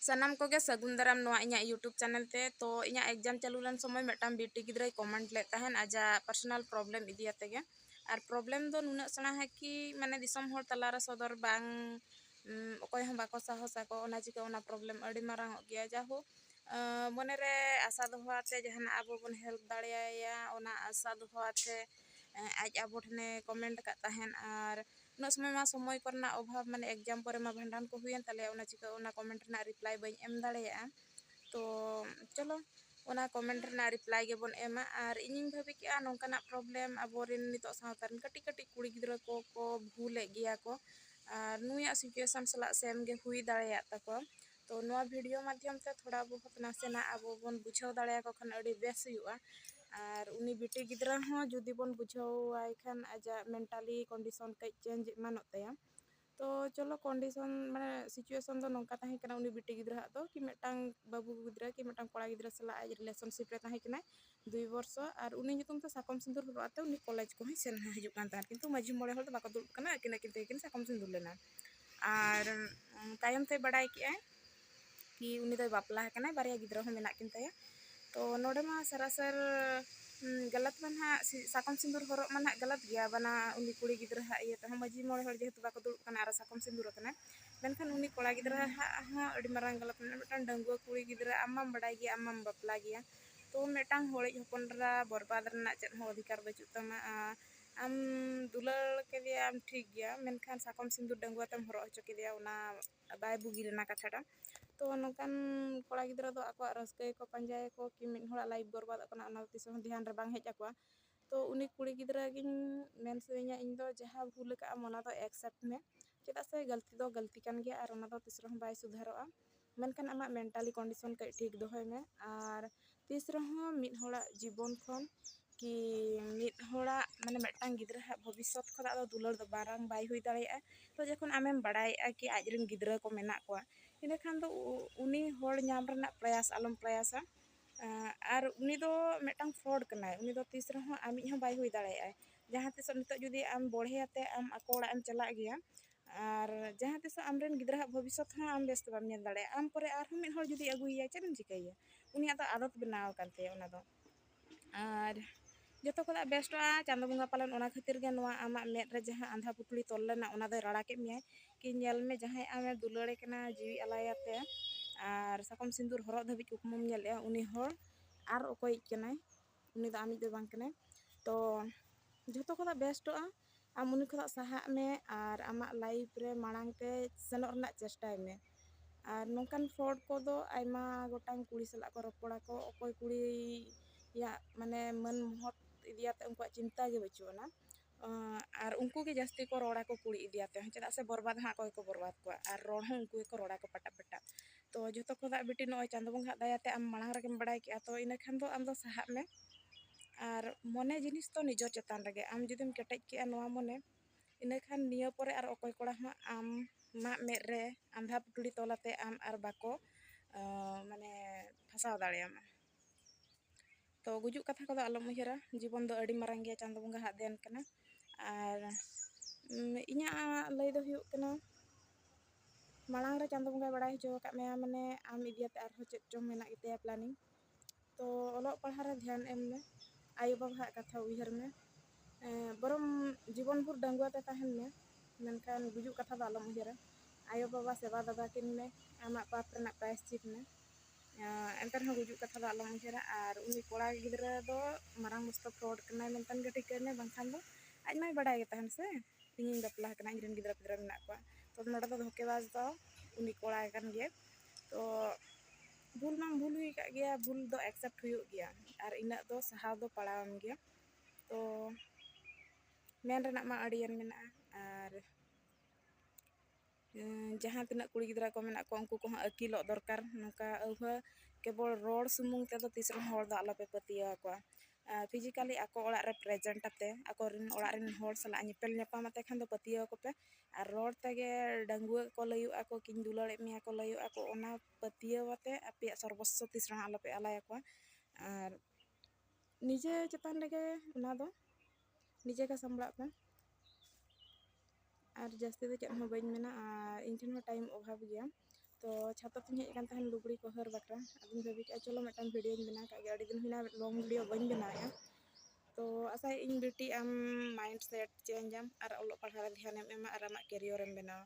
सनाम कोगे सगुन दाराम नोआ इᱧᱟ YouTube channel ते तो इᱧा एग्जाम चालू लन समय मेटाम बीटी गिद्राय कमेंट ले तहन आजा पर्सनल प्रॉब्लम इदियाते गे और प्रॉब्लम दो नुना सना है कि माने दिसम होर तलारा सदर बांग ओकोय हम बाको साहस आको ओना चिका ओना प्रॉब्लम अडी मारांग गया जाहो मने रे आशा दोहाते जहन आबो बन हेल्प दाड़िया ओना आशा दोहाते आज आबो ठने कमेंट का तहन और उन समय करना अभाव माने एग्जाम पर मा भांडान को हुयन ताले ओना चिका ओना कमेंट ना रिप्लाई बई एम दाड़िया तो चलो ओना कमेंट ना रिप्लाई गे बन एमा और इनिंग भाबी के नोंकाना प्रॉब्लम आबोरिन नितो सावतारन कटी कटी कुड़ी गिद्रा को भूले गिया को और नुया सिचुएशन सला सेम गे हुई दाड़िया तको तो नोआ वीडियो माध्यम से थोड़ा बहुत नासेना आबो बन बुझाव दाड़िया को खन अड़ी बेस हुआ और उनी बेटी गिद्रा हो जुदी बन बुझावाय खान आजा मेंटली कंडीशन कई चेंज मानोतया तो चलो कंडीशन माने सिचुएशन दो नोंका ताही कना उनी बेटी गिद्रा दो कि मेटांग बाबू गिद्रा कि मेटांग कोड़ा गिद्रा सला आज रिलेशनशिप रे ताही कना 2 वर्ष और उनी नितुम तो साकम सिंदूर हरवाते उनी कॉलेज को ही सेन हजु कान तार किंतु माझी मोड़े हल तो बाको दुल कना किना किन साकम सिंदूर लेना और तायम ते बड़ाई के कि उनी दो बापला कना बारिया गिद्रा हो मेना किन ताया तो नोडे मा सरासर गलत बना साकम सिंदूर हरक माना गलत गया बना उनी कुड़ी गिद्रा ये तो मजी मोड़े हर जेहेतु बाको दुल कना आर साकम सिंदूर कना मेनखान उनी कोड़ा गिद्रा हो अडी मारांग गलत मेटांग डंगुआ कुड़ी गिद्रा आमाम बड़ाई गया आमाम बापला गया तो मेटांग होड़ी हपनरा बर्बाद रना चेत हो अधिकार बचु तमा आम दुलार के दिया आम ठीक गया मेनखान साकम सिंदूर डंगुआ तम हरक हचो के दिया उना बाय बुगी रेना कथाटा तो नोकान कोड़ा गिद्रा दो आको रस्के को पंजाय को कि मिन होड़ा लाइफ बर्बाद कना ओना तिस ध्यान रे बांग हेज आको तो उनी कुड़ी गिद्रा गिन मेन सेኛ इन दो जहां भूल का मोना दो एक्सेप्ट में चेदा से गलती कान गया और ओना दो तिस रह बाय सुधारोआ मेनखान आमा मेंटली कंडीशन कई ठीक दोहय में और तिस रह मिद होड़ा जीवन खन कि मिद होड़ा माने मेटांग गिद्रा भविष्यत खदा दो दुलर दो बारांग बाय हुई दाड़िया तो जखन आमेम बड़ाया कि आजरन गिद्रा को मेना को इने खान दो उनी होड़ नाम रना प्रयास आलम प्रयासा और उनी दो मेटांग फ्रॉड कनाय उनी दो तिस रह आमी ह बाय हुई दाड़िया जहां तिस नितो जुदी आम बढ़ेयाते आम आको ओड़ा एम चला गया और जहां तिस आमरेन गिद्रा भविष्यत ह आम बेस बाम नेल दाड़िया आम परे आर हम मिद होड़ जुदी अगुइया चेदम चिकाइया उनी आदा आदत बनाव कानते ओना दो और जतो खदा बेस्टआ चांदो बंगा पालन ओना खातिर गे नोआ आमा मेद रे जहां आंधा पुतली तोल लेना ओना दो राड़ा के मियाय कि नेल में जहां आमे दुलारे कना जीवी अलायाते और साकम सिंदूर हरक धाबी कुकमुम नेल उनी होड़ और ओकोय कनाय उनी दो आमी दो बांग कनाय तो जतो खदा बेस्टआ आम उनी खदा सहा में और आमा लाइफ रे मांग ते सेनोक रना चेष्टाय में और नोंकान फ्रॉड को दो आयमा गोटांग कुड़ी सला को रपड़ा को ओकोय कुड़ी या माने मन महत इदियाते उनका चिंता गे बचुना और उनको के जास्ती को रोड़ा को कुड़ी इदियाते चेदा से बर्बाद हा कोय को बर्बाद को और रोड़ हो उनको को रोड़ा को पटा पटा तो जतो खदा बेटी नय चांदो बंगा दयाते आम मांग रगेम बड़ाय के तो इना खान दो आम दो सहा में और मने जिनिस तो निजो चेतान रगे आम जुदीम केटेज के नोआ मने इना खान निया परे और ओकोय कोड़ा ह आम मा मेद रे आंधा पुतली तोलाते आम और बाको माने फसाव दाड़ियामा तो गुजुक कथा को आलम उयहरा जीवन दो अड़ी मारांग गया चांदो बंगा हा देन कना और इña लय दो हुयुक कना मांग रे चांदो बंगा बड़ाय हचो का मेया माने आम इदियाते आर हो चेत चो मेना गितेया प्लानिंग तो ओलोग पढ़ा रे ध्यान एम में आयो बाबा कथा उयहर में बरम जीवन भर डंगुआ ते ताहन में मेनखान गुजुक कथा दो आलम उयहरा आयो बाबा सेवा दादा किन में आमा पाप रना प्रायश्चित में एंतर हो गुजुक कथा दो आलम उयहरा और उनी कोड़ा गिद्रा दो मारांग मस्त फ्रॉड कनाय मेनतान गे ठिक ने बांखान दो आज माय बड़ाय गे ताहन से इᱧ बापला कना इरन गिद्रा पिद्रा मेना को तो नोडा दो धोकेबाज दो उनी कोड़ा कान गे तो भूल मा भूल हुई का गया भूल दो एक्सेप्ट हुई गया और इना दो सहाव दो पड़ावम गया तो मेन रना मा अड़ियन मेना और जहां तना कुड़ी गिद्रा को मेना को उनको को अकिलो दरकार नोका अउहा केवल रोड सुमुंग ते दो तीसरा होड़ दा आलोपे पतिया को फिजिकली आको ओड़ा रे प्रेजेंट आते आको रिन ओड़ा रिन होड़ सला निपेल नेपाम आते खान दो पतिया को पे और रोड तगे डंगुआ को लयु आको किन दुलाड़े मिया को लयु आको ओना पतिया वाते अपे सर्वस्व तीसरा आलोपे आलाया को और निजे चेतान लगे ओना दो निजे का संभला पे और जास्ती तो चेत हो बइन मेना इन ठन टाइम अभाव गया तो तो छाता तीन हेज कान तहन लुगड़ी को हर बकरा अदिन भाभी के चलो मिटन वीडियो बना का अड़ी दिन हुना लॉन्ग वीडियो बन बनाया तो आशा इन बेटी आम माइंड सेट चेंज आम और ऑलोग पढ़ा ध्यान एम और आम कैरियर एम बनावा।